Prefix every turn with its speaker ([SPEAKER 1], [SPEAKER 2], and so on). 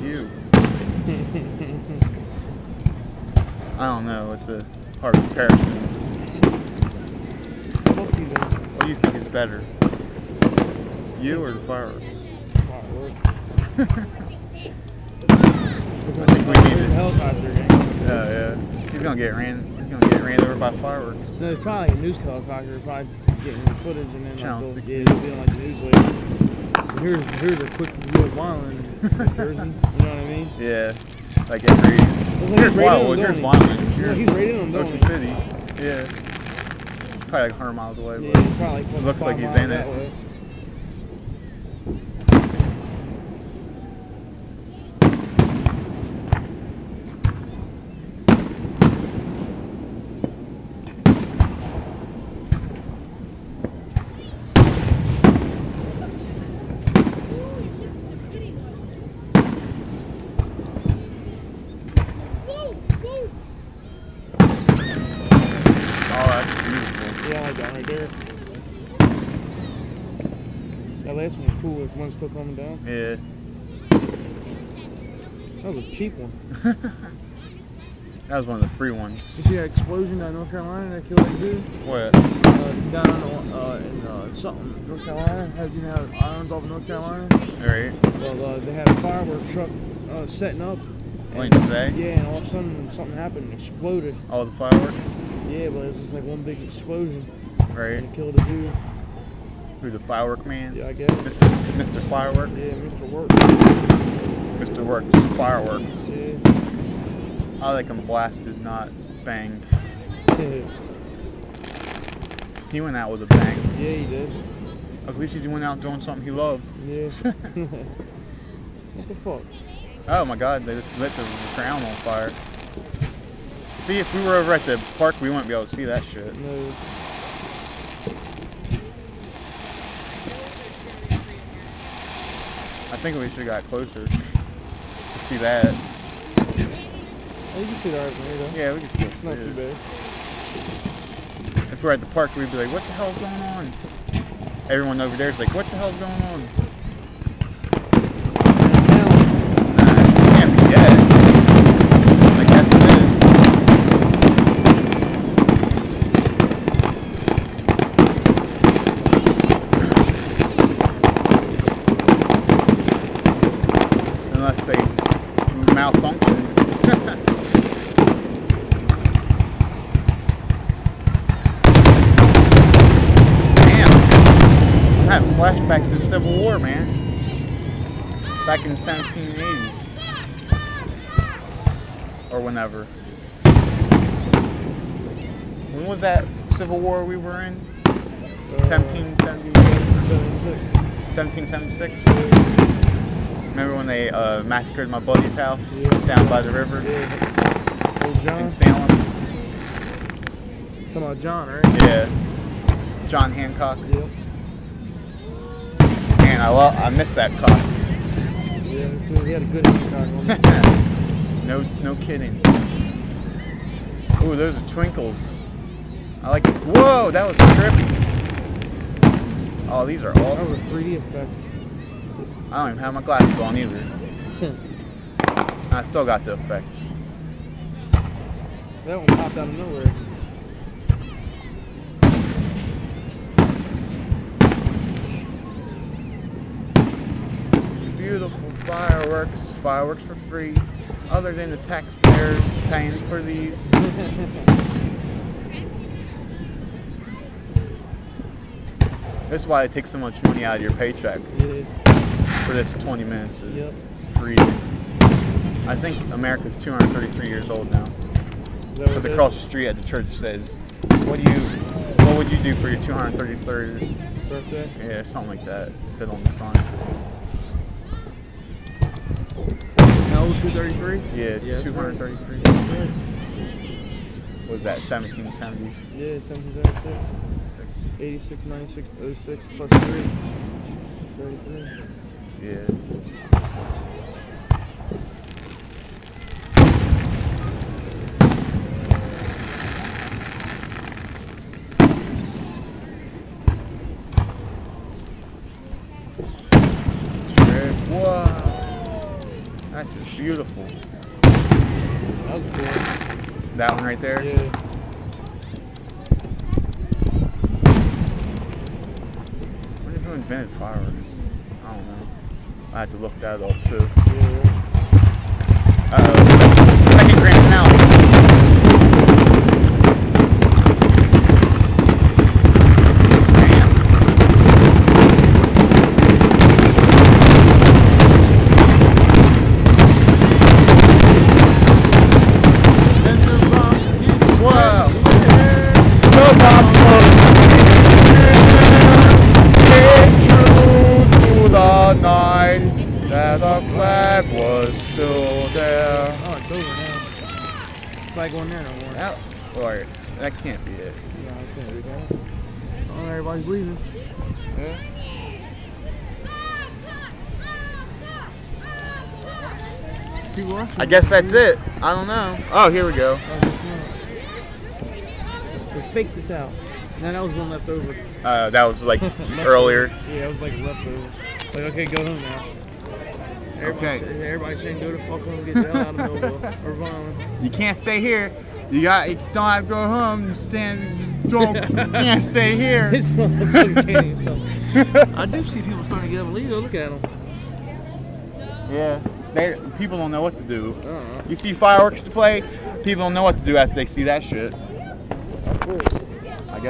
[SPEAKER 1] you. I don't know. It's a hard comparison.
[SPEAKER 2] Fuck you, then.
[SPEAKER 1] What do you think is better? You or the fireworks?
[SPEAKER 2] Fireworks.
[SPEAKER 1] I think we need
[SPEAKER 2] a
[SPEAKER 1] it.
[SPEAKER 2] helicopter, gang.
[SPEAKER 1] Oh yeah. He's gonna get ran over by fireworks.
[SPEAKER 2] No, it's probably like a news helicopter, probably getting the footage and then
[SPEAKER 1] Channel
[SPEAKER 2] like they'll
[SPEAKER 1] 16.
[SPEAKER 2] be on like the news later. Here's a quick view of Vineland, Jersey. You know what I mean?
[SPEAKER 1] Yeah. Like here's Wildwood, here's Vineland, here's Ocean City. Yeah. It's probably like 100 miles away,
[SPEAKER 2] Yeah,
[SPEAKER 1] but
[SPEAKER 2] it's probably like
[SPEAKER 1] it looks like he's in it.
[SPEAKER 2] Way. Yeah, I like that right there. That last one was cool. If one's still coming down.
[SPEAKER 1] Yeah.
[SPEAKER 2] That was a cheap one.
[SPEAKER 1] That was one of the free ones.
[SPEAKER 2] You see that explosion down in North Carolina that killed that dude?
[SPEAKER 1] What?
[SPEAKER 2] Down in something, North Carolina. You know, islands off of North Carolina.
[SPEAKER 1] Alright.
[SPEAKER 2] Well, they had a fireworks truck setting up.
[SPEAKER 1] When today?
[SPEAKER 2] Yeah, and all of a sudden something happened and exploded.
[SPEAKER 1] All the fireworks?
[SPEAKER 2] Yeah, but it was just like one big explosion.
[SPEAKER 1] Right.
[SPEAKER 2] And it killed a dude.
[SPEAKER 1] Who, the firework man?
[SPEAKER 2] Yeah, I guess.
[SPEAKER 1] Mr. Firework?
[SPEAKER 2] Yeah, Mr. Work.
[SPEAKER 1] Mr. Works Fireworks.
[SPEAKER 2] Yeah.
[SPEAKER 1] I like him blasted, not banged.
[SPEAKER 2] Yeah.
[SPEAKER 1] He went out with a bang.
[SPEAKER 2] Yeah, he did.
[SPEAKER 1] At least he went out doing something he loved.
[SPEAKER 2] Yeah. What the fuck?
[SPEAKER 1] Oh my god, they just lit the ground on fire. See, if we were over at the park, we wouldn't be able to see that shit.
[SPEAKER 2] No.
[SPEAKER 1] I think we should have got closer to see that.
[SPEAKER 2] Oh, you can see that right from here, though.
[SPEAKER 1] Yeah, we can still
[SPEAKER 2] It's
[SPEAKER 1] see
[SPEAKER 2] not
[SPEAKER 1] it.
[SPEAKER 2] too bad.
[SPEAKER 1] If we were at the park, we'd be like, what the hell's going on? Everyone over there is like, what the hell's going on? It can't be yet. I guess it is. Unless they malfunctioned. I have flashbacks to the Civil War, man. Back in 1780. Or whenever. When was that Civil War we were in? 1778? 1776? Remember when they massacred my buddy's house down by the river? In Salem?
[SPEAKER 2] Talking about John, right?
[SPEAKER 1] Yeah. John Hancock.
[SPEAKER 2] Yep.
[SPEAKER 1] Man, I miss that cop.
[SPEAKER 2] Yeah, he had a good Hancock on him.
[SPEAKER 1] No kidding. Ooh, those are twinkles. I like it. Whoa, that was trippy. Oh, these are awesome.
[SPEAKER 2] That was a 3D effect.
[SPEAKER 1] I don't even have my glasses on either. I still got the effect.
[SPEAKER 2] That one popped out of nowhere.
[SPEAKER 1] Beautiful fireworks. Fireworks for free. Other than the taxpayers paying for these. This is why they take so much money out of your paycheck. For this 20 minutes is free. I think America's 233 years old now. Because across the street at the church says, what would you do for your 233rd
[SPEAKER 2] birthday?
[SPEAKER 1] Yeah, something like that. It said on the sign.
[SPEAKER 2] How old? 233?
[SPEAKER 1] Yeah, 233. What was that, 1770s?
[SPEAKER 2] Yeah, 1776. 86, 96, 06 plus 3. 33.
[SPEAKER 1] Yeah. Wow. That's just beautiful.
[SPEAKER 2] That was cool.
[SPEAKER 1] That one right there?
[SPEAKER 2] Yeah.
[SPEAKER 1] What if you invented fireworks? I don't know. I had to look that up too.
[SPEAKER 2] Yeah.
[SPEAKER 1] Uh-oh. Second grand penalty. Wow. No bombs came true to the night that the flag was still there.
[SPEAKER 2] Oh, it's over now. It's not going there no more.
[SPEAKER 1] That, or, that can't be it.
[SPEAKER 2] Yeah, I can't read that. Oh, everybody's leaving.
[SPEAKER 1] Yeah.
[SPEAKER 2] People rushing.
[SPEAKER 1] I guess that's it. I don't know. Oh, here we go.
[SPEAKER 2] They faked this out. And then that was one left over.
[SPEAKER 1] That was like earlier.
[SPEAKER 2] Yeah, that was like leftover. It's like, okay, go home now. Everybody's saying go to fuck home, get the hell out of Millville or Vineland.
[SPEAKER 1] You can't stay here. You don't have to go home. You can't stay here.
[SPEAKER 2] This motherfucker can't even tell. I do see people starting to get up and leave. Go look at them.
[SPEAKER 1] Yeah, people don't know what to do. You see fireworks to play, people don't know what to do after they see that shit.
[SPEAKER 2] Of course.